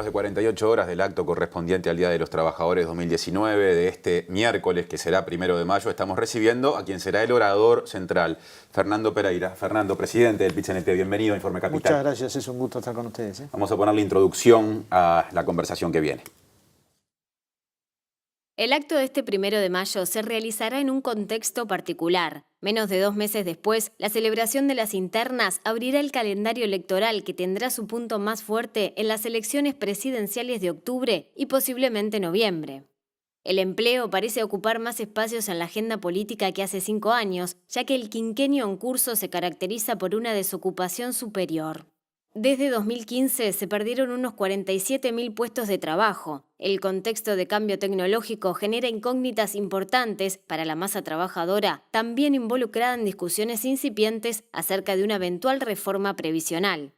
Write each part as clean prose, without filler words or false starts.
menos de 48 horas del acto correspondiente al Día de los Trabajadores 2019, de este miércoles, que será 1 de mayo, estamos recibiendo a quien será el orador central, Fernando Pereira. Fernando, presidente del PIT-CNT, bienvenido a Informe Capital. Muchas gracias, es un gusto estar con ustedes. Vamos a poner la introducción a la conversación que viene. El acto de este 1 de mayo se realizará en un contexto particular. Menos de 2 meses después, la celebración de las internas abrirá el calendario electoral que tendrá su punto más fuerte en las elecciones presidenciales de octubre y posiblemente noviembre. El empleo parece ocupar más espacios en la agenda política que hace 5 años, ya que el quinquenio en curso se caracteriza por una desocupación superior. Desde 2015 se perdieron unos 47.000 puestos de trabajo. El contexto de cambio tecnológico genera incógnitas importantes para la masa trabajadora, también involucrada en discusiones incipientes acerca de una eventual reforma previsional.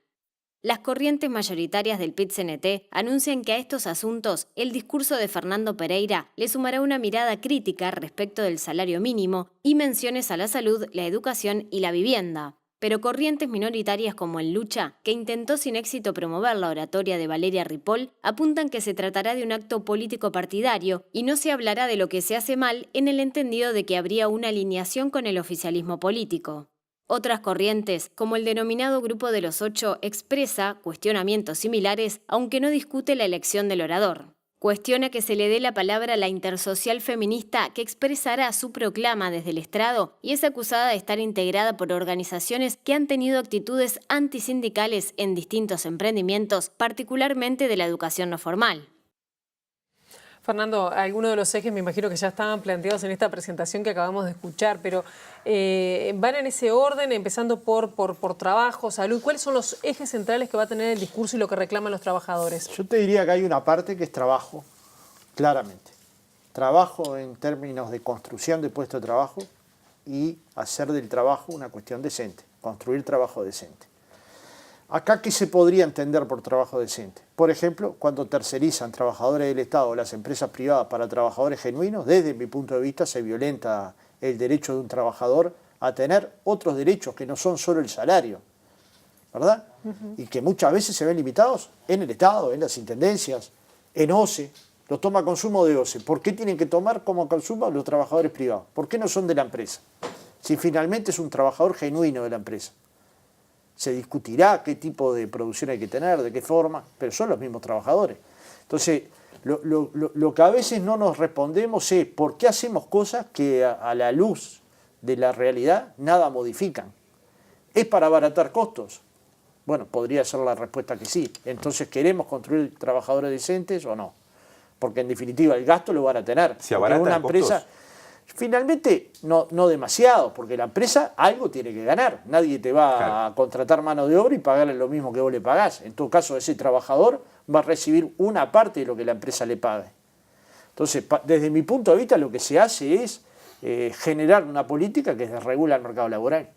Las corrientes mayoritarias del PIT-CNT anuncian que a estos asuntos el discurso de Fernando Pereira le sumará una mirada crítica respecto del salario mínimo y menciones a la salud, la educación y la vivienda. Pero corrientes minoritarias como el Lucha, que intentó sin éxito promover la oratoria de Valeria Ripoll, apuntan que se tratará de un acto político partidario y no se hablará de lo que se hace mal en el entendido de que habría una alineación con el oficialismo político. Otras corrientes, como el denominado Grupo de los 8, expresa cuestionamientos similares, aunque no discute la elección del orador. Cuestiona que se le dé la palabra a la intersocial feminista que expresará su proclama desde el estrado y es acusada de estar integrada por organizaciones que han tenido actitudes antisindicales en distintos emprendimientos, particularmente de la educación no formal. Fernando, algunos de los ejes me imagino que ya estaban planteados en esta presentación que acabamos de escuchar, pero van en ese orden, empezando por trabajo, salud. ¿Cuáles son los ejes centrales que va a tener el discurso y lo que reclaman los trabajadores? Yo te diría que hay una parte que es trabajo, claramente. Trabajo en términos de construcción de puestos de trabajo y hacer del trabajo una cuestión decente, construir trabajo decente. Acá, ¿qué se podría entender por trabajo decente? Por ejemplo, cuando tercerizan trabajadores del Estado o las empresas privadas para trabajadores genuinos, desde mi punto de vista se violenta el derecho de un trabajador a tener otros derechos que no son solo el salario, ¿verdad? Y que muchas veces se ven limitados en el Estado, en las intendencias, en OCE, los toma consumo de OCE. ¿Por qué tienen que tomar como consumo los trabajadores privados? ¿Por qué no son de la empresa? Si finalmente es un trabajador genuino de la empresa. Se discutirá qué tipo de producción hay que tener, de qué forma, pero son los mismos trabajadores. Entonces, lo que a veces no nos respondemos es por qué hacemos cosas que a la luz de la realidad nada modifican. ¿Es para abaratar costos? Bueno, podría ser la respuesta que sí. Entonces, ¿queremos construir trabajadores decentes o no? Porque en definitiva el gasto lo van a tener. ¿Se abarata una costos? empresa, finalmente, no demasiado, porque la empresa algo tiene que ganar. Nadie te va a contratar mano de obra y pagarle lo mismo que vos le pagás. En todo caso, ese trabajador va a recibir una parte de lo que la empresa le pague. Entonces, desde mi punto de vista, lo que se hace es generar una política que desregula el mercado laboral.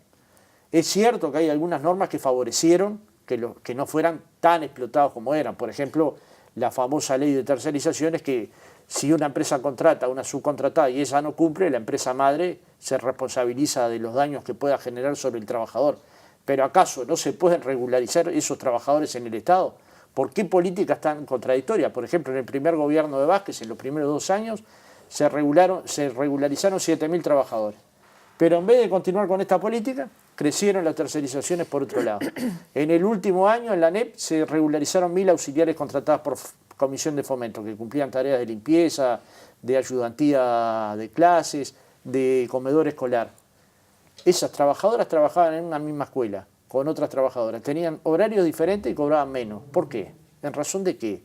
Es cierto que hay algunas normas que favorecieron que no fueran tan explotados como eran. Por ejemplo, la famosa ley de tercerizaciones que si una empresa contrata a una subcontratada y esa no cumple, la empresa madre se responsabiliza de los daños que pueda generar sobre el trabajador. Pero ¿acaso no se pueden regularizar esos trabajadores en el Estado? ¿Por qué políticas tan contradictorias? Por ejemplo, en el primer gobierno de Vázquez, en los primeros 2 años, se regularizaron 7.000 trabajadores. Pero en vez de continuar con esta política, crecieron las tercerizaciones por otro lado. En el último año, en la ANEP, se regularizaron 1.000 auxiliares contratadas por Comisión de Fomento, que cumplían tareas de limpieza, de ayudantía de clases, de comedor escolar. Esas trabajadoras trabajaban en una misma escuela, con otras trabajadoras. Tenían horarios diferentes y cobraban menos. ¿Por qué? ¿En razón de qué?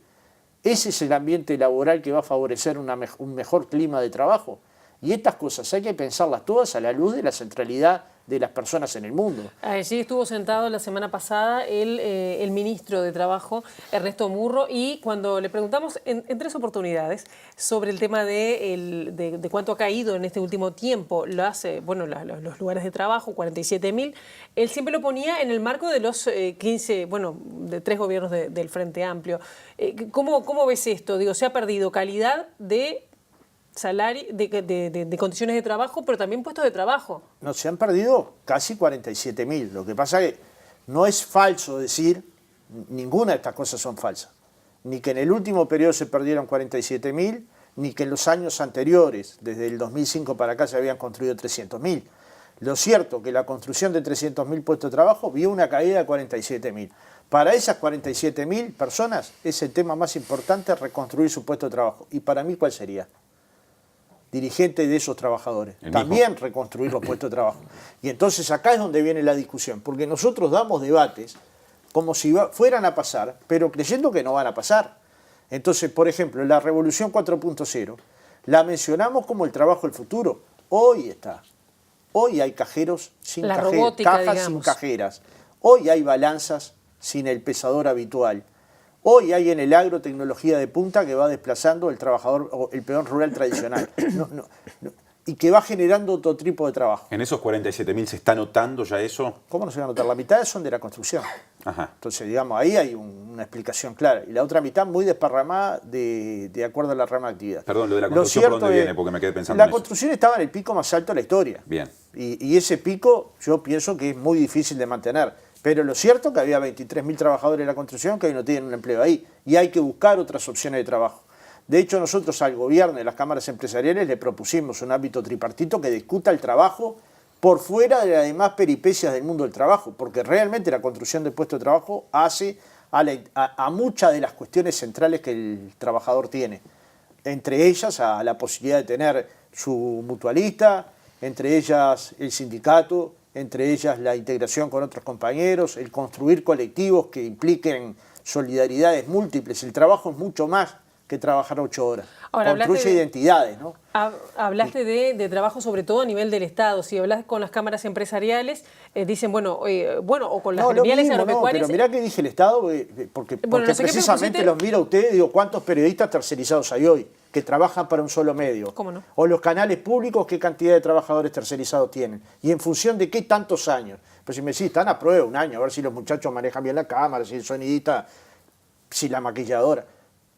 ¿Ese es el ambiente laboral que va a favorecer un mejor clima de trabajo? Y estas cosas hay que pensarlas todas a la luz de la centralidad de las personas en el mundo. Allí estuvo sentado la semana pasada el ministro de Trabajo, Ernesto Murro, y cuando le preguntamos en 3 oportunidades sobre el tema de cuánto ha caído en este último tiempo los lugares de trabajo, 47.000, él siempre lo ponía en el marco de los 15, de 3 gobiernos del Frente Amplio. ¿Cómo ves esto? Digo, se ha perdido calidad de salario, de condiciones de trabajo, pero también puestos de trabajo. No, se han perdido casi 47.000. Lo que pasa es que no es falso decir, ninguna de estas cosas son falsas. ni que en el último periodo se perdieron 47.000, ni que en los años anteriores, desde el 2005 para acá, se habían construido 300.000. Lo cierto que la construcción de 300.000 puestos de trabajo vio una caída de 47.000. Para esas 47.000 personas es el tema más importante reconstruir su puesto de trabajo. ¿Y para mí cuál sería? Dirigente de esos trabajadores. También reconstruir los puestos de trabajo. Y entonces acá es donde viene la discusión, porque nosotros damos debates como si fueran a pasar, pero creyendo que no van a pasar. Entonces, por ejemplo, la Revolución 4.0 la mencionamos como el trabajo del futuro. Hoy está. Hoy hay cajeros sin cajeras, cajas sin cajeras. Hoy hay balanzas sin el pesador habitual. Hoy hay en el agro tecnología de punta que va desplazando el trabajador o el peón rural tradicional. Y que va generando otro tipo de trabajo. ¿En esos 47.000 se está notando ya eso? ¿Cómo no se va a notar? La mitad son de la construcción. Ajá. Entonces, digamos, ahí hay una explicación clara. Y la otra mitad muy desparramada de acuerdo a la rama de actividad. Perdón, lo de la construcción, ¿por dónde viene? Porque me quedé pensando la en eso. construcción estaba en el pico más alto de la historia. Bien. Y ese pico yo pienso que es muy difícil de mantener. Pero lo cierto es que había 23.000 trabajadores en la construcción que hoy no tienen un empleo ahí. Y hay que buscar otras opciones de trabajo. De hecho, nosotros al gobierno y las cámaras empresariales le propusimos un ámbito tripartito que discuta el trabajo por fuera de las demás peripecias del mundo del trabajo, porque realmente la construcción de puestos de trabajo hace a muchas de las cuestiones centrales que el trabajador tiene. Entre ellas a la posibilidad de tener su mutualista, entre ellas el sindicato, entre ellas la integración con otros compañeros, el construir colectivos que impliquen solidaridades múltiples. El trabajo es mucho más que trabajar 8 horas. Ahora, construye identidades, ¿no? Hablaste de trabajo sobre todo a nivel del Estado. Si hablas con las cámaras empresariales, dicen, bueno, o con las gremiales agropecuarias... pero mirá que dije el Estado, porque no sé precisamente los mira usted, digo, ¿cuántos periodistas tercerizados hay hoy que trabajan para un solo medio? ¿Cómo no? O los canales públicos, ¿qué cantidad de trabajadores tercerizados tienen? Y en función de qué tantos años. Pues si me decís, están a prueba un año, a ver si los muchachos manejan bien la cámara, si el sonidista, si la maquilladora.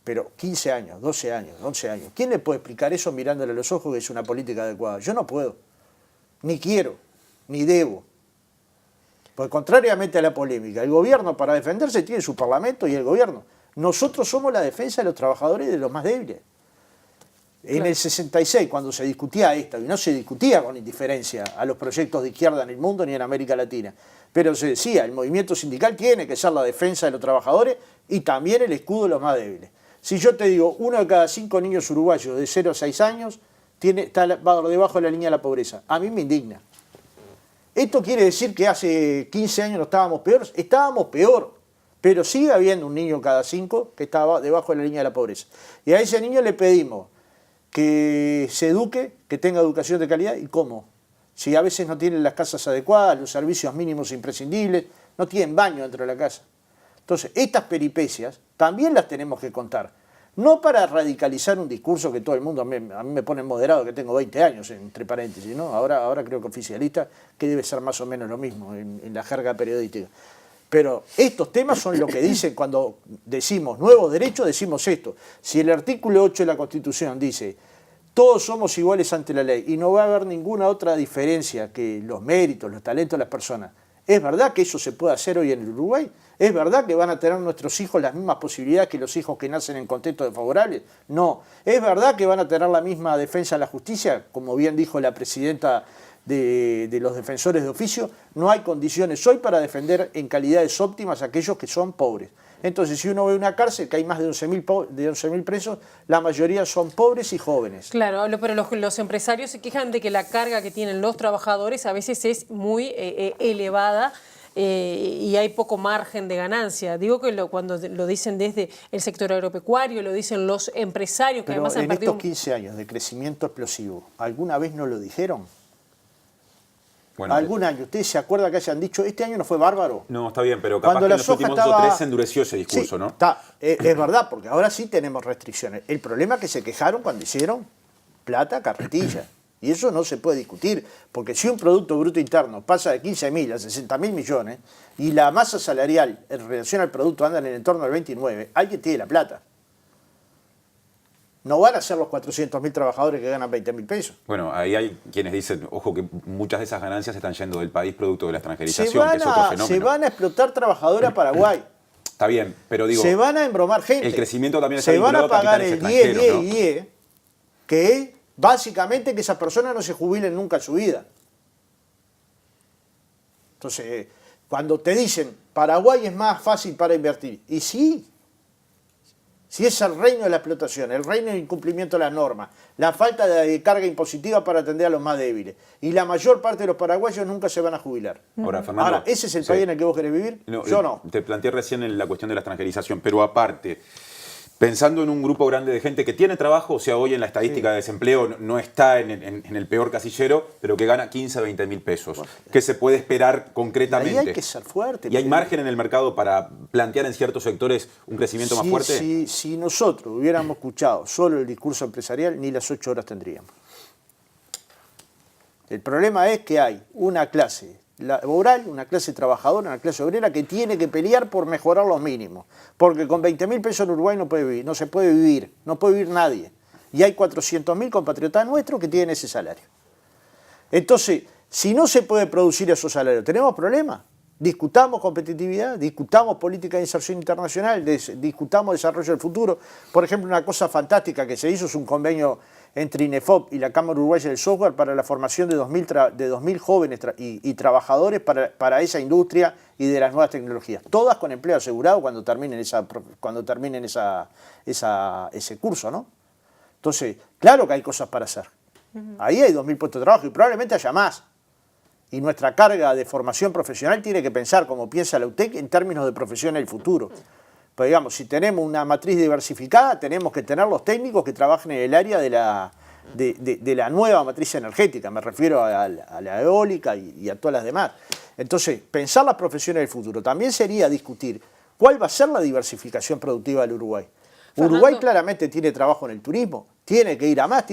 Pero 15 años, 12 años, 11 años. ¿Quién le puede explicar eso mirándole a los ojos que es una política adecuada? Yo no puedo, ni quiero, ni debo. Porque contrariamente a la polémica, el gobierno para defenderse tiene su parlamento y el gobierno. Nosotros somos la defensa de los trabajadores y de los más débiles. En el 66, cuando se discutía esto, y no se discutía con indiferencia a los proyectos de izquierda en el mundo ni en América Latina, pero se decía, el movimiento sindical tiene que ser la defensa de los trabajadores y también el escudo de los más débiles. Si yo te digo, 1 de cada 5 niños uruguayos de 0 a 6 años está debajo de la línea de la pobreza, a mí me indigna. ¿Esto quiere decir que hace 15 años no estábamos peor? Estábamos peor, pero sigue habiendo un niño cada 5 que estaba debajo de la línea de la pobreza. Y a ese niño le pedimos que se eduque, que tenga educación de calidad. ¿Y cómo? Si a veces no tienen las casas adecuadas, los servicios mínimos imprescindibles, no tienen baño dentro de la casa. Entonces, estas peripecias también las tenemos que contar. No para radicalizar un discurso que todo el mundo, a mí me pone moderado, que tengo 20 años, entre paréntesis, ¿no? Ahora creo que oficialista, que debe ser más o menos lo mismo en la jerga periodística. Pero estos temas son lo que dicen cuando decimos nuevos derechos, decimos esto. Si el artículo 8 de la Constitución dice todos somos iguales ante la ley y no va a haber ninguna otra diferencia que los méritos, los talentos de las personas, ¿es verdad que eso se puede hacer hoy en el Uruguay? ¿Es verdad que van a tener nuestros hijos las mismas posibilidades que los hijos que nacen en contextos desfavorables? No. ¿Es verdad que van a tener la misma defensa de la justicia? Como bien dijo la presidenta de los defensores de oficio, no hay condiciones hoy para defender en calidades óptimas a aquellos que son pobres. Entonces, si uno ve una cárcel que hay más de 11.000 presos, la mayoría son pobres y jóvenes. Claro, pero los empresarios se quejan de que la carga que tienen los trabajadores a veces es muy elevada y hay poco margen de ganancia. Digo que cuando lo dicen desde el sector agropecuario, lo dicen los empresarios, que pero además han en perdido... estos 15 años de crecimiento explosivo, ¿alguna vez no lo dijeron? Bueno, ¿algún año? ¿Ustedes se acuerdan que hayan dicho, este año no fue bárbaro? No, está bien, pero capaz Cuando que en los últimos 2 o 3 se endureció ese discurso, sí, ¿no? Es verdad, porque ahora sí tenemos restricciones. El problema es que se quejaron cuando hicieron plata carretilla. Y eso no se puede discutir, porque si un Producto Bruto Interno pasa de 15.000 a 60.000 millones y la masa salarial en relación al producto anda en el entorno del 29, alguien tiene la plata. No van a ser los 400.000 trabajadores que ganan 20.000 pesos. Bueno, ahí hay quienes dicen, ojo, que muchas de esas ganancias están yendo del país producto de la extranjerización, que es otro fenómeno. Se van a explotar trabajadores a Paraguay. Está bien, pero digo... Se van a embromar gente. El crecimiento también está se van a vinculado a pagar capitales el 10, extranjeros, 10 ¿no? y 10, que es básicamente que esas personas no se jubilen nunca en su vida. Entonces, cuando te dicen, Paraguay es más fácil para invertir, y sí, si es el reino de la explotación, el reino del incumplimiento de las normas, la falta de carga impositiva para atender a los más débiles, y la mayor parte de los paraguayos nunca se van a jubilar. Ahora, Fernando, ¿ese es el sí. país en el que vos querés vivir? Yo no. Te planteé recién en la cuestión de la extranjerización, pero aparte, pensando en un grupo grande de gente que tiene trabajo, o sea, hoy en la estadística de desempleo no está en el peor casillero, pero que gana 15 a 20 mil pesos. ¿Qué se puede esperar concretamente? Ahí hay que ser fuerte. ¿Y hay margen en el mercado para plantear en ciertos sectores un crecimiento más fuerte? Si nosotros hubiéramos escuchado solo el discurso empresarial, ni las 8 horas tendríamos. El problema es que hay una clase laboral, una clase trabajadora, una clase obrera que tiene que pelear por mejorar los mínimos. Porque con 20 mil pesos en Uruguay no puede vivir, no se puede vivir, no puede vivir nadie. Y hay 400.000 compatriotas nuestros que tienen ese salario. Entonces, si no se puede producir esos salarios, ¿tenemos problemas? Discutamos competitividad, discutamos política de inserción internacional, discutamos desarrollo del futuro. Por ejemplo, una cosa fantástica que se hizo es un convenio entre INEFOP y la Cámara Uruguaya del Software para la formación de 2.000 jóvenes y trabajadores para esa industria y de las nuevas tecnologías. Todas con empleo asegurado cuando terminen ese curso, ¿no? Entonces, claro que hay cosas para hacer. Ahí hay 2.000 puestos de trabajo y probablemente haya más. Y nuestra carga de formación profesional tiene que pensar, como piensa la UTEC, en términos de profesión del futuro. Pero digamos, si tenemos una matriz diversificada, tenemos que tener los técnicos que trabajen en el área de la nueva matriz energética. Me refiero a la eólica y a todas las demás. Entonces, pensar las profesiones del futuro también sería discutir cuál va a ser la diversificación productiva del Uruguay. Fernando. Uruguay claramente tiene trabajo en el turismo, tiene que ir a más,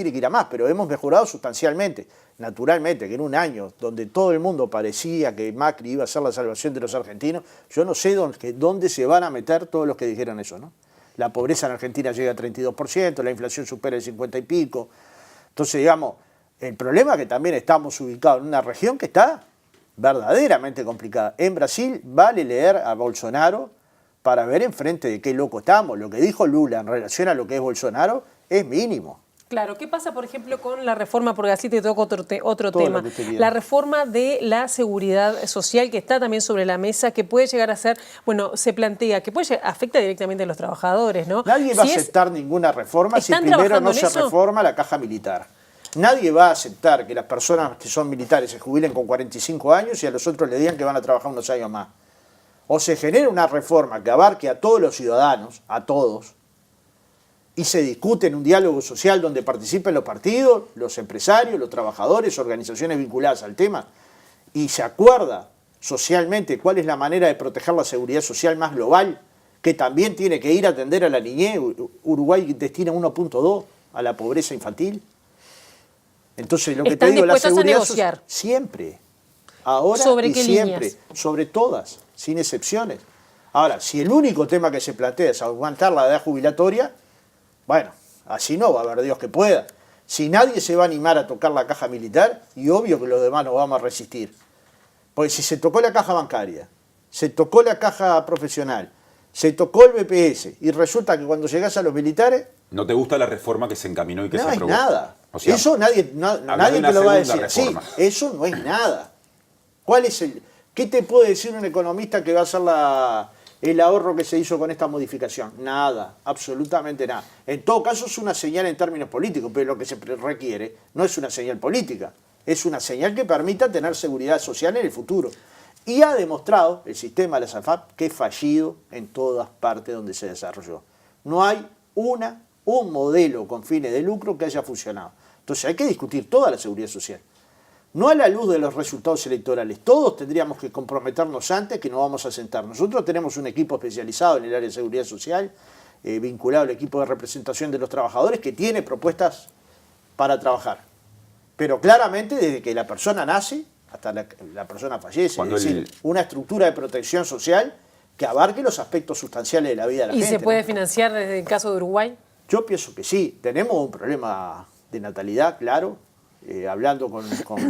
pero hemos mejorado sustancialmente. Naturalmente, que en un año donde todo el mundo parecía que Macri iba a ser la salvación de los argentinos, yo no sé dónde se van a meter todos los que dijeron eso, ¿no? La pobreza en Argentina llega a 32%, la inflación supera el 50 y pico. Entonces, digamos, el problema es que también estamos ubicados en una región que está verdaderamente complicada. En Brasil vale leer a Bolsonaro para ver enfrente de qué loco estamos. Lo que dijo Lula en relación a lo que es Bolsonaro es mínimo. Claro, ¿qué pasa, por ejemplo, con la reforma? Porque así te toca otro Todo tema. lo que usted quiera. La reforma de la seguridad social que está también sobre la mesa, que puede llegar a ser, bueno, se plantea que afecta directamente a los trabajadores, ¿no? Nadie va a aceptar ninguna reforma si primero no se reforma la caja militar. Nadie va a aceptar que las personas que son militares se jubilen con 45 años y a los otros le digan que van a trabajar unos años más. O se genera una reforma que abarque a todos los ciudadanos, a todos, y se discute en un diálogo social donde participen los partidos, los empresarios, los trabajadores, organizaciones vinculadas al tema, y se acuerda socialmente cuál es la manera de proteger la seguridad social más global, que también tiene que ir a atender a la niñez. Uruguay destina 1.2 a la pobreza infantil. Entonces, lo que te digo, la seguridad social, siempre, ahora ¿Sobre y qué siempre, líneas? sobre todas, sin excepciones. Ahora, si el único tema que se plantea es aguantar la edad jubilatoria, bueno, así no va a haber Dios que pueda. Si nadie se va a animar a tocar la caja militar, y obvio que los demás no vamos a resistir. Porque si se tocó la caja bancaria, se tocó la caja profesional, se tocó el BPS, y resulta que cuando llegás a los militares, ¿No te gusta la reforma que se encaminó y que no se es aprobó? nada. O sea, eso nadie te lo va a decir. reforma. Sí, eso no es nada. ¿Qué te puede decir un economista que va a ser el ahorro que se hizo con esta modificación? Nada, absolutamente nada. En todo caso es una señal en términos políticos, pero lo que se requiere no es una señal política, es una señal que permita tener seguridad social en el futuro. Y ha demostrado el sistema de la SAFAP que es fallido en todas partes donde se desarrolló. No hay un modelo con fines de lucro que haya funcionado. Entonces hay que discutir toda la seguridad social. No a la luz de los resultados electorales. Todos tendríamos que comprometernos antes que nos vamos a sentar. Nosotros tenemos un equipo especializado en el área de seguridad social, vinculado al equipo de representación de los trabajadores, que tiene propuestas para trabajar. Pero claramente desde que la persona nace hasta la persona fallece. Es decir, una estructura de protección social que abarque los aspectos sustanciales de la vida de la gente. ¿Y se puede ¿no? financiar desde el caso de Uruguay? Yo pienso que sí. Tenemos un problema de natalidad, claro. Hablando con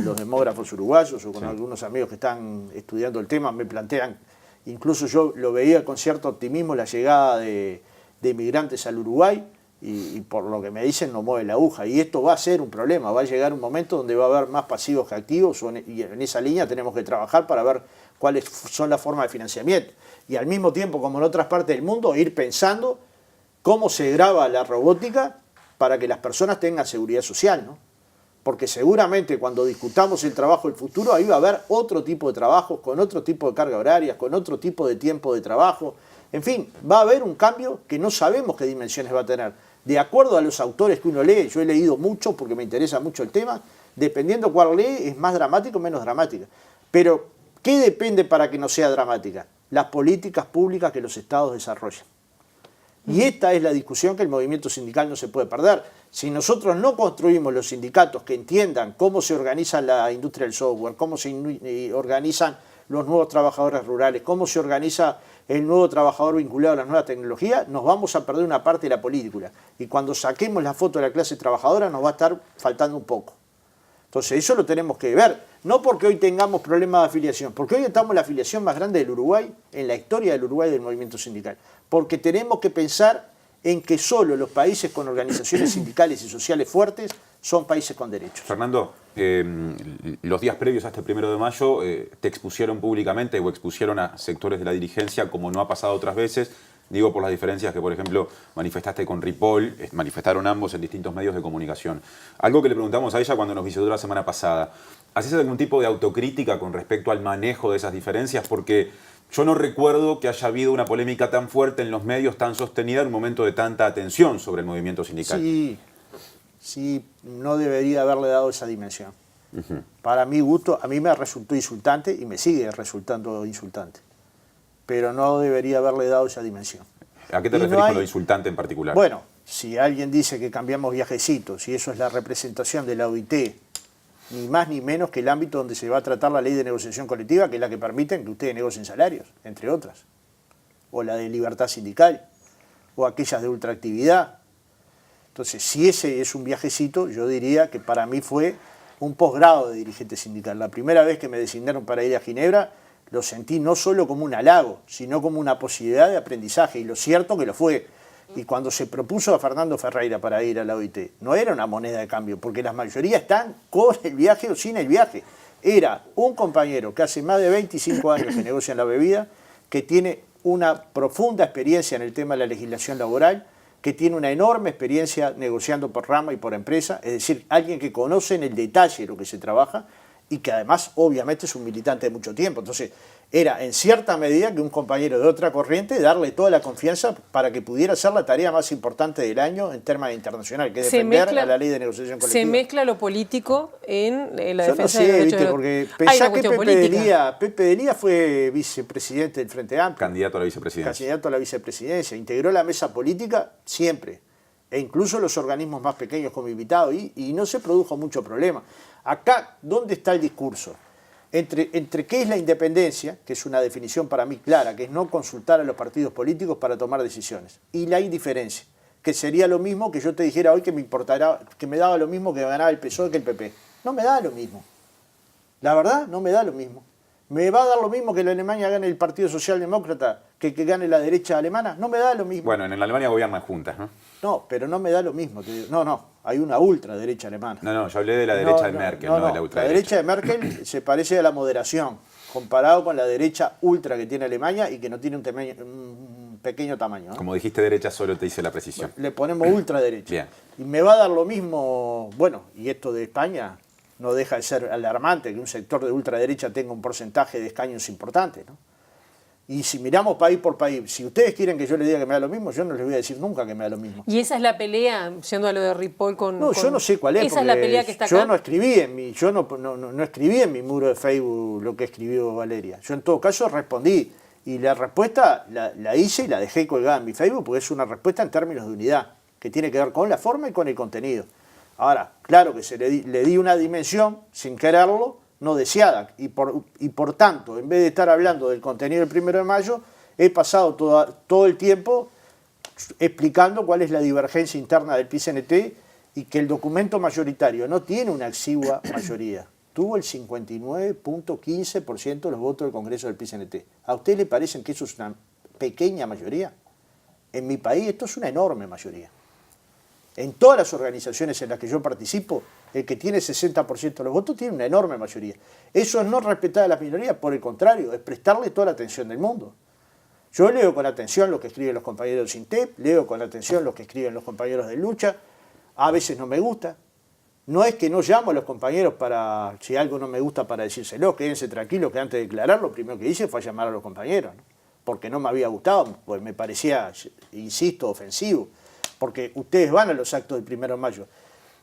los demógrafos uruguayos o con algunos amigos que están estudiando el tema, me plantean Incluso yo lo veía con cierto optimismo la llegada de inmigrantes al Uruguay y por lo que me dicen no mueve la aguja. Y esto va a ser un problema, va a llegar un momento donde va a haber más pasivos que activos y en esa línea tenemos que trabajar para ver cuáles son las formas de financiamiento. Y al mismo tiempo, como en otras partes del mundo, ir pensando cómo se graba la robótica para que las personas tengan seguridad social, ¿no? Porque seguramente cuando discutamos el trabajo del futuro, ahí va a haber otro tipo de trabajos, con otro tipo de carga horaria, con otro tipo de tiempo de trabajo. En fin, va a haber un cambio que no sabemos qué dimensiones va a tener. De acuerdo a los autores que uno lee, yo he leído mucho porque me interesa mucho el tema, dependiendo cuál lee, es más dramática o menos dramática. Pero, ¿qué depende para que no sea dramática? Las políticas públicas que los estados desarrollan. Y esta es la discusión que el movimiento sindical no se puede perder. Si nosotros no construimos los sindicatos que entiendan cómo se organiza la industria del software, cómo se organizan los nuevos trabajadores rurales, cómo se organiza el nuevo trabajador vinculado a las nuevas tecnologías, nos vamos a perder una parte de la política. Y cuando saquemos la foto de la clase trabajadora nos va a estar faltando un poco. Entonces eso lo tenemos que ver, no porque hoy tengamos problemas de afiliación, porque hoy estamos en la afiliación más grande del Uruguay, en la historia del Uruguay del movimiento sindical, porque tenemos que pensar en que solo los países con organizaciones sindicales y sociales fuertes son países con derechos. Fernando, los días previos a este 1 de mayo te expusieron públicamente o expusieron a sectores de la dirigencia como no ha pasado otras veces. Digo por las diferencias que, por ejemplo, manifestaste con Ripoll, manifestaron ambos en distintos medios de comunicación. Algo que le preguntamos a ella cuando nos visitó la semana pasada. ¿Haces algún tipo de autocrítica con respecto al manejo de esas diferencias? Porque yo no recuerdo que haya habido una polémica tan fuerte en los medios, tan sostenida, en un momento de tanta atención sobre el movimiento sindical. Sí, no debería haberle dado esa dimensión. Para mi gusto, a mí me resultó insultante y me sigue resultando insultante. Pero no debería haberle dado esa dimensión. ¿A qué te referís con lo insultante en particular? Bueno, si alguien dice que cambiamos viajecitos y eso es la representación de la OIT, ni más ni menos que el ámbito donde se va a tratar la ley de negociación colectiva, que es la que permite que ustedes negocien salarios, entre otras, o la de libertad sindical, o aquellas de ultraactividad. Entonces, si ese es un viajecito, yo diría que para mí fue un posgrado de dirigente sindical. La primera vez que me designaron para ir a Ginebra, lo sentí no solo como un halago, sino como una posibilidad de aprendizaje, y lo cierto que lo fue. Y cuando se propuso a Fernando Ferreira para ir a la OIT, no era una moneda de cambio, porque la mayoría están con el viaje o sin el viaje. Era un compañero que hace más de 25 años que negocia en la bebida, que tiene una profunda experiencia en el tema de la legislación laboral, que tiene una enorme experiencia negociando por rama y por empresa, es decir, alguien que conoce en el detalle lo que se trabaja, y que además obviamente es un militante de mucho tiempo. Entonces era en cierta medida que un compañero de otra corriente darle toda la confianza para que pudiera hacer la tarea más importante del año en temas internacional, que es defender a la ley de negociación colectiva. ¿Se mezcla lo político en la Yo defensa no sé, de los derechos? porque pensá que Pepe Delía fue vicepresidente del Frente Amplio. Candidato a la vicepresidencia. Candidato a la vicepresidencia. Integró la mesa política siempre. E incluso los organismos más pequeños como invitado. Y no se produjo mucho problema. Acá, ¿dónde está el discurso? Entre qué es la independencia, que es una definición para mí clara, que es no consultar a los partidos políticos para tomar decisiones, y la indiferencia, que sería lo mismo que yo te dijera hoy que me daba lo mismo que ganaba el PSOE que el PP. No me da lo mismo. La verdad, no me da lo mismo. ¿Me va a dar lo mismo que en Alemania gane el Partido Socialdemócrata que gane la derecha alemana? No me da lo mismo. Bueno, en Alemania gobiernan juntas, ¿no? No, pero no me da lo mismo. No, hay una ultraderecha alemana. No, yo hablé de la derecha de Merkel, no de la ultraderecha. La derecha de Merkel se parece a la moderación, comparado con la derecha ultra que tiene Alemania y que no tiene un pequeño tamaño, ¿no? Como dijiste derecha, solo te hice la precisión. Le ponemos ultraderecha. Bien. Y me va a dar lo mismo, bueno, y esto de España no deja de ser alarmante, que un sector de ultraderecha tenga un porcentaje de escaños importante, ¿no? Y si miramos país por país, si ustedes quieren que yo les diga que me da lo mismo, yo no les voy a decir nunca que me da lo mismo. ¿Y esa es la pelea, yendo a lo de Ripoll con...? No, yo no sé cuál es. Esa es la pelea que está acá. Yo no escribí no escribí en mi muro de Facebook lo que escribió Valeria. Yo en todo caso respondí. Y la respuesta la hice y la dejé colgada en mi Facebook porque es una respuesta en términos de unidad, que tiene que ver con la forma y con el contenido. Ahora, claro que le di una dimensión, sin quererlo, no deseada, y por tanto, en vez de estar hablando del contenido del 1 de mayo, he pasado todo el tiempo explicando cuál es la divergencia interna del PCNT y que el documento mayoritario no tiene una exigua mayoría. tuvo el 59.15% de los votos del Congreso del PCNT. ¿A usted le parece que eso es una pequeña mayoría? En mi país esto es una enorme mayoría. En todas las organizaciones en las que yo participo, el que tiene 60% de los votos tiene una enorme mayoría. Eso es no respetar a las minorías, por el contrario, es prestarle toda la atención del mundo. Yo leo con atención lo que escriben los compañeros del SINTEP, leo con atención lo que escriben los compañeros de Lucha, a veces no me gusta. No es que no llamo a los compañeros para, si algo no me gusta, para decírselo, quédense tranquilos que antes de declarar lo primero que hice fue llamar a los compañeros, ¿no? Porque no me había gustado, pues me parecía, insisto, ofensivo, porque ustedes van a los actos del 1 de mayo,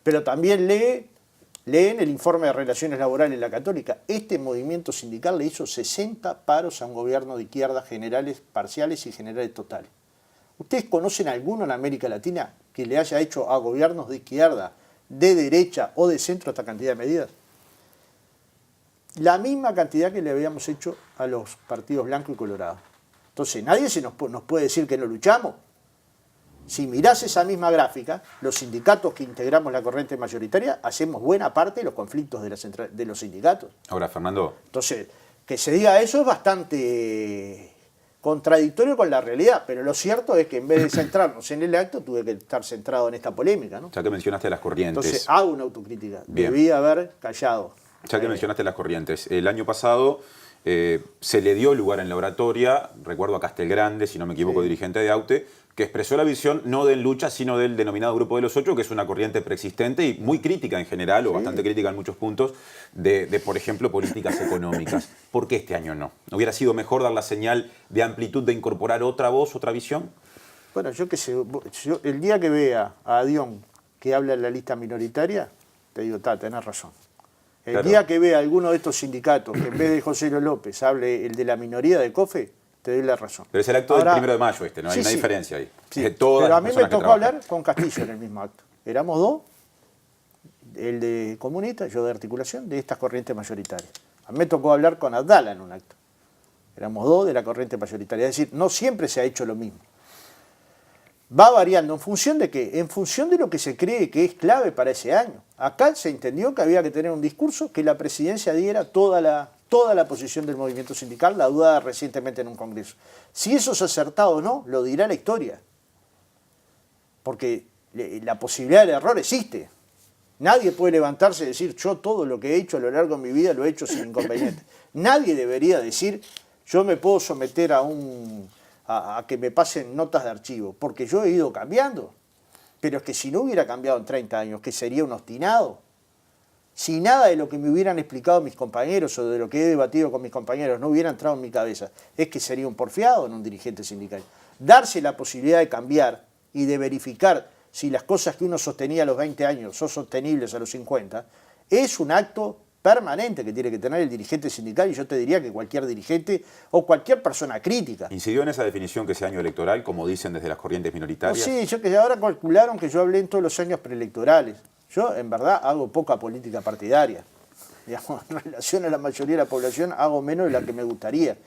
pero también leen el informe de relaciones laborales en la Católica. Este movimiento sindical le hizo 60 paros a un gobierno de izquierda, generales parciales y generales totales. ¿Ustedes conocen alguno en América Latina que le haya hecho a gobiernos de izquierda, de derecha o de centro esta cantidad de medidas? La misma cantidad que le habíamos hecho a los partidos blanco y colorado. Entonces nadie nos puede decir que no luchamos. Si mirás esa misma gráfica, los sindicatos que integramos la corriente mayoritaria hacemos buena parte de los conflictos de los sindicatos. Ahora, Fernando. Entonces, que se diga eso es bastante contradictorio con la realidad, pero lo cierto es que en vez de centrarnos en el acto, tuve que estar centrado en esta polémica, ¿no? Ya que mencionaste las corrientes. Entonces, hago una autocrítica. Bien. Debí haber callado. Ya que mencionaste las corrientes. El año pasado se le dio lugar en la oratoria, recuerdo a Castelgrande, si no me equivoco, dirigente de AUTE, que expresó la visión no de Lucha, sino del denominado Grupo de los Ocho, que es una corriente preexistente y muy crítica en general, o bastante crítica en muchos puntos, de, por ejemplo, políticas económicas. ¿Por qué este año no? ¿No hubiera sido mejor dar la señal de amplitud, de incorporar otra voz, otra visión? Bueno, yo qué sé, el día que vea a Dion que habla en la lista minoritaria, te digo, tenés razón. El día que vea a alguno de estos sindicatos que en vez de José López hable el de la minoría de COFE, te doy la razón. Pero es el acto del 1 de mayo ¿no? Hay una diferencia ahí. Sí, pero a mí me tocó hablar con Castillo en el mismo acto. Éramos dos, el de comunista, yo de articulación, de estas corrientes mayoritarias. A mí me tocó hablar con Abdala en un acto. Éramos dos de la corriente mayoritaria. Es decir, no siempre se ha hecho lo mismo. Va variando. ¿En función de qué? En función de lo que se cree que es clave para ese año. Acá se entendió que había que tener un discurso que la presidencia diera toda la posición del movimiento sindical, la dudada recientemente en un congreso. Si eso es acertado o no, lo dirá la historia. Porque la posibilidad del error existe. Nadie puede levantarse y decir, yo todo lo que he hecho a lo largo de mi vida lo he hecho sin inconveniente. Nadie debería decir, yo me puedo someter a que me pasen notas de archivo, porque yo he ido cambiando. Pero es que si no hubiera cambiado en 30 años, que sería un obstinado. Si nada de lo que me hubieran explicado mis compañeros o de lo que he debatido con mis compañeros no hubiera entrado en mi cabeza, es que sería un porfiado en un dirigente sindical. Darse la posibilidad de cambiar y de verificar si las cosas que uno sostenía a los 20 años son sostenibles a los 50, es un acto permanente que tiene que tener el dirigente sindical, y yo te diría que cualquier dirigente o cualquier persona crítica. ¿Incidió en esa definición que ese año electoral, como dicen desde las corrientes minoritarias? No, sí, yo que ahora calcularon que yo hablé en todos los años preelectorales. Yo, en verdad, hago poca política partidaria. Digamos, en relación a la mayoría de la población, hago menos de la que me gustaría.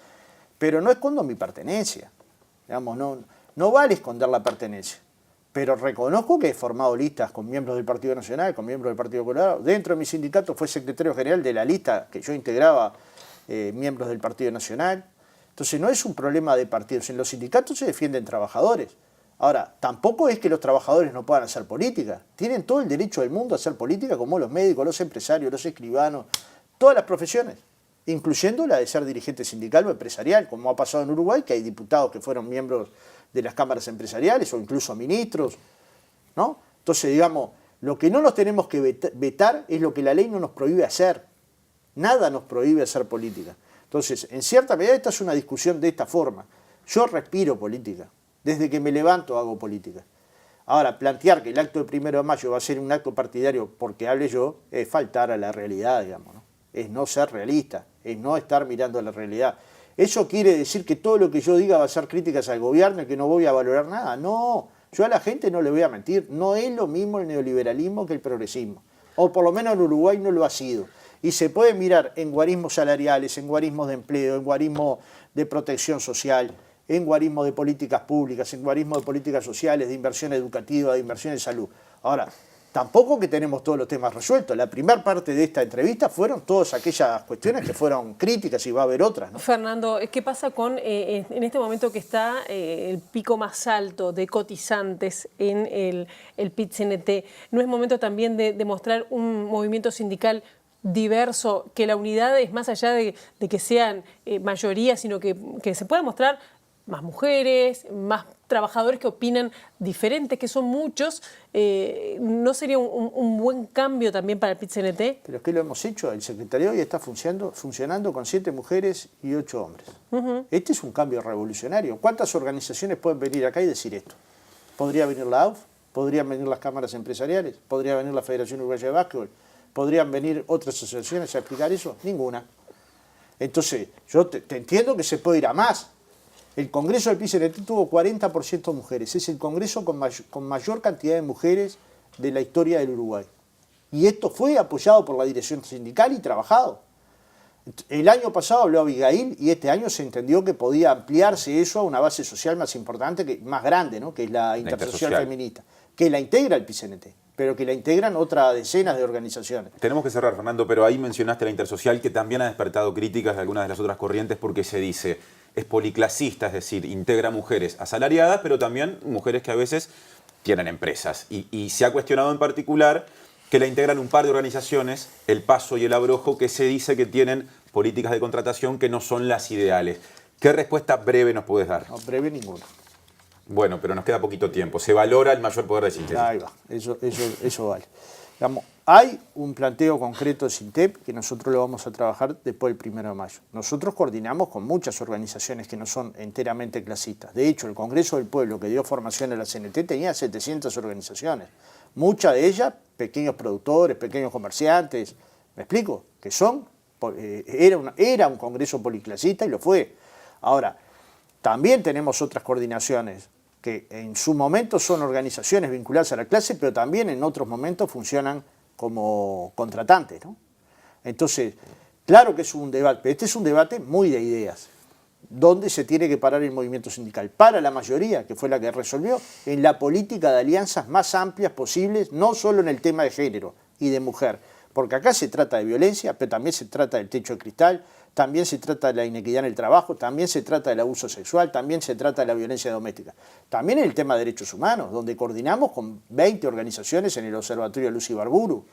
Pero no escondo mi pertenencia. Digamos, no vale esconder la pertenencia. Pero reconozco que he formado listas con miembros del Partido Nacional, con miembros del Partido Colorado. Dentro de mi sindicato fue secretario general de la lista que yo integraba miembros del Partido Nacional. Entonces no es un problema de partidos. En los sindicatos se defienden trabajadores. Ahora, tampoco es que los trabajadores no puedan hacer política. Tienen todo el derecho del mundo a hacer política, como los médicos, los empresarios, los escribanos, todas las profesiones, incluyendo la de ser dirigente sindical o empresarial, como ha pasado en Uruguay, que hay diputados que fueron miembros de las cámaras empresariales o incluso ministros, ¿no? Entonces, digamos, lo que no nos tenemos que vetar es lo que la ley no nos prohíbe hacer. Nada nos prohíbe hacer política. Entonces, en cierta medida esta es una discusión de esta forma. Yo respiro política. Desde que me levanto hago política. Ahora, plantear que el acto del 1 de mayo va a ser un acto partidario porque hable yo, es faltar a la realidad, digamos, ¿no? Es no ser realista, es no estar mirando a la realidad. ¿Eso quiere decir que todo lo que yo diga va a ser críticas al gobierno y que no voy a valorar nada? No, yo a la gente no le voy a mentir. No es lo mismo el neoliberalismo que el progresismo. O por lo menos en Uruguay no lo ha sido. Y se puede mirar en guarismos salariales, en guarismos de empleo, en guarismos de protección social, en guarismo de políticas públicas, en guarismo de políticas sociales, de inversión educativa, de inversión en salud. Ahora, tampoco que tenemos todos los temas resueltos. La primera parte de esta entrevista fueron todas aquellas cuestiones que fueron críticas y va a haber otras, ¿no? Fernando, ¿qué pasa con en este momento que está el pico más alto de cotizantes en el PIT-CNT? ¿No es momento también de mostrar un movimiento sindical diverso, que la unidad es más allá de que sean mayoría, sino que se pueda mostrar más mujeres, más trabajadores que opinan diferentes, que son muchos? ¿No sería un buen cambio también para el PIT-CNT? Pero es que lo hemos hecho. El secretariado ya está funcionando con 7 mujeres y 8 hombres. Este es un cambio revolucionario. ¿Cuántas organizaciones pueden venir acá y decir esto? ¿Podría venir la AUF? ¿Podrían venir las cámaras empresariales? ¿Podría venir la Federación Uruguaya de Básquetbol? ¿Podrían venir otras asociaciones a explicar eso? Ninguna. Entonces, yo te entiendo que se puede ir a más. El Congreso del PIT-CNT tuvo 40% mujeres. Es el Congreso con mayor cantidad de mujeres de la historia del Uruguay. Y esto fue apoyado por la dirección sindical y trabajado. El año pasado habló Abigail y este año se entendió que podía ampliarse eso a una base social más importante, más grande, ¿no? Que es la intersocial feminista, que la integra el PIT-CNT, pero que la integran otras decenas de organizaciones. Tenemos que cerrar, Fernando, pero ahí mencionaste la intersocial, que también ha despertado críticas de algunas de las otras corrientes porque se dice es policlasista, es decir, integra mujeres asalariadas, pero también mujeres que a veces tienen empresas. Y se ha cuestionado en particular que la integran un par de organizaciones, El Paso y El Abrojo, que se dice que tienen políticas de contratación que no son las ideales. ¿Qué respuesta breve nos puedes dar? No, breve ninguna. Bueno, pero nos queda poquito tiempo. Se valora el mayor poder de síntesis. Ahí va, eso vale. Digamos, hay un planteo concreto de SINTEP que nosotros lo vamos a trabajar después del 1 de mayo. Nosotros coordinamos con muchas organizaciones que no son enteramente clasistas. De hecho, el Congreso del Pueblo que dio formación a la CNT tenía 700 organizaciones. Muchas de ellas pequeños productores, pequeños comerciantes. ¿Me explico? Que era un Congreso policlasista y lo fue. Ahora, también tenemos otras coordinaciones que en su momento son organizaciones vinculadas a la clase, pero también en otros momentos funcionan como contratantes, ¿no? Entonces, claro que es un debate, pero este es un debate muy de ideas, donde se tiene que parar el movimiento sindical. Para la mayoría, que fue la que resolvió, en la política de alianzas más amplias posibles, no solo en el tema de género y de mujer, porque acá se trata de violencia, pero también se trata del techo de cristal, también se trata de la inequidad en el trabajo, también se trata del abuso sexual, también se trata de la violencia doméstica. También en el tema de derechos humanos, donde coordinamos con 20 organizaciones en el Observatorio Luz Ibarburu.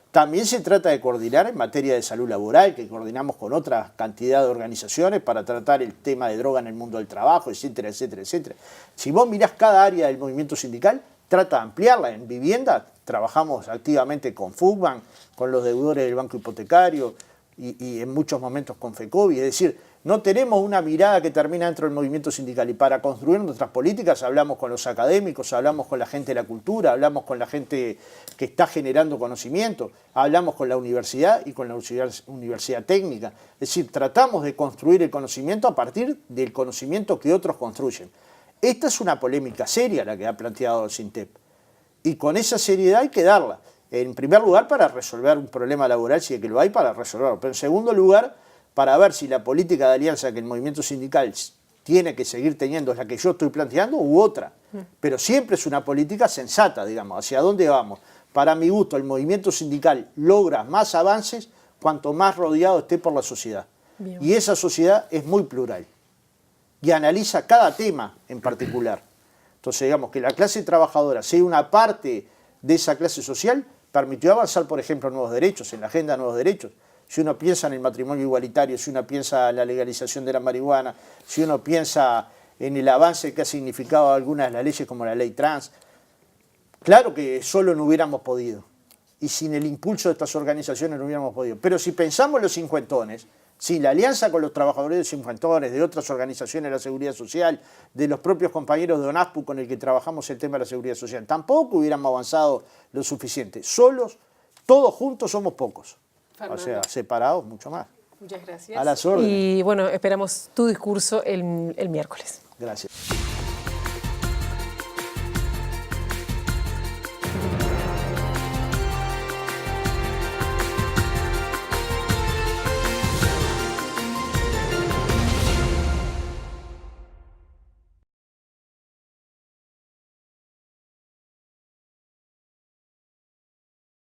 También se trata de coordinar en materia de salud laboral, que coordinamos con otra cantidad de organizaciones para tratar el tema de droga en el mundo del trabajo, etcétera, etcétera, etcétera. Si vos mirás cada área del movimiento sindical, trata de ampliarla. En vivienda trabajamos activamente con FUCBAN, con los deudores del Banco Hipotecario, y en muchos momentos con FECOBI. Es decir, no tenemos una mirada que termina dentro del movimiento sindical, y para construir nuestras políticas hablamos con los académicos, hablamos con la gente de la cultura, hablamos con la gente que está generando conocimiento, hablamos con la universidad y con la universidad técnica. Es decir, tratamos de construir el conocimiento a partir del conocimiento que otros construyen. Esta es una polémica seria la que ha planteado el SINTEP, y con esa seriedad hay que darla. En primer lugar, para resolver un problema laboral, si es que lo hay, para resolverlo. Pero en segundo lugar, para ver si la política de alianza que el movimiento sindical tiene que seguir teniendo es la que yo estoy planteando u otra. Pero siempre es una política sensata, digamos, hacia dónde vamos. Para mi gusto, el movimiento sindical logra más avances cuanto más rodeado esté por la sociedad. Bien. Y esa sociedad es muy plural y analiza cada tema en particular. Entonces, digamos, que la clase trabajadora sea una parte de esa clase social permitió avanzar, por ejemplo, nuevos derechos, en la agenda de nuevos derechos. Si uno piensa en el matrimonio igualitario, si uno piensa en la legalización de la marihuana, si uno piensa en el avance que ha significado algunas de las leyes como la ley trans, claro que solo no hubiéramos podido. Y sin el impulso de estas organizaciones no hubiéramos podido. Pero si pensamos en los cincuentones, sin la alianza con los trabajadores de cincuentones, de otras organizaciones de la seguridad social, de los propios compañeros de ONASPU con el que trabajamos el tema de la seguridad social, tampoco hubiéramos avanzado lo suficiente. Solos, todos juntos somos pocos. Fernando. O sea, separados mucho más. Muchas gracias. A las órdenes. Y bueno, esperamos tu discurso el miércoles. Gracias.